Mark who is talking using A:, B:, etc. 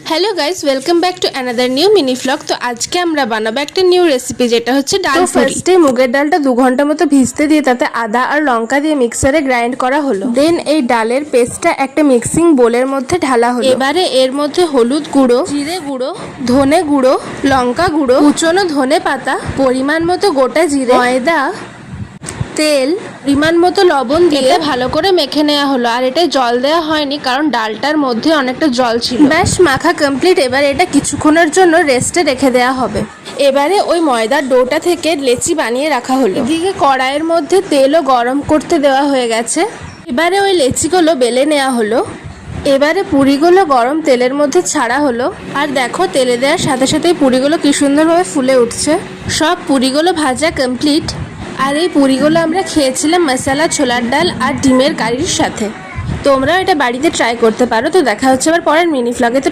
A: Hello guys, welcome back to another new mini vlog. তো আজকে আমরা বানাবো একটা নিউ রেসিপি, যেটা হচ্ছে ডাল পুরি। ফার্স্টে মুগের ডালটা 2 ঘন্টা মতো ভিজতে দিয়ে তাতে আদা আর লঙ্কা দিয়ে মিক্সারে গ্রাইন্ড করা হলো। দেন এই ডালের পেস্টটা একটা মিক্সিং বোলের মধ্যে ঢালা হলো। এবারে এর মধ্যে হলুদ গুঁড়ো, জিরে গুঁড়ো, ধনে গুঁড়ো, লঙ্কা গুঁড়ো, কুচনো ধনে পাতা, পরিমাণ মতো গোটা জিরে, ময়দা, তেল, পরিমাণ মতো লবণ দিয়ে ভালো করে মেখে নেওয়া হলো। আর এটা জল দেওয়া হয়নি, কারণ ডালটার মধ্যে অনেকটা জল ছিল। ব্যাস, মাখা কমপ্লিট। এবার এটা কিছুক্ষণের জন্য রেস্টে রেখে দেওয়া হবে। এবারে ওই ময়দার ডোটা থেকে লেচি বানিয়ে রাখা হলো। এদিকে কড়াইয়ের মধ্যে তেলও গরম করতে দেওয়া হয়ে গেছে। এবারে ওই লেচিগুলো বেলে নেওয়া হলো। এবারে পুরিগুলো গরম তেলের মধ্যে ছাড়া হলো। আর দেখো, তেলে দেওয়ার সাথে সাথেই পুরিগুলো কি সুন্দরভাবে ফুলে উঠছে। সব পুরিগুলো ভাজা কমপ্লিট। আর এই পুরিগুলো আমরা খেয়েছিলাম মশলা ছোলার ডাল আর ডিমের কারির সাথে। তোমরাও এটা বাড়িতে ট্রাই করতে পারো। তো দেখা হচ্ছে আবার পরের মিনি ভ্লগে। তো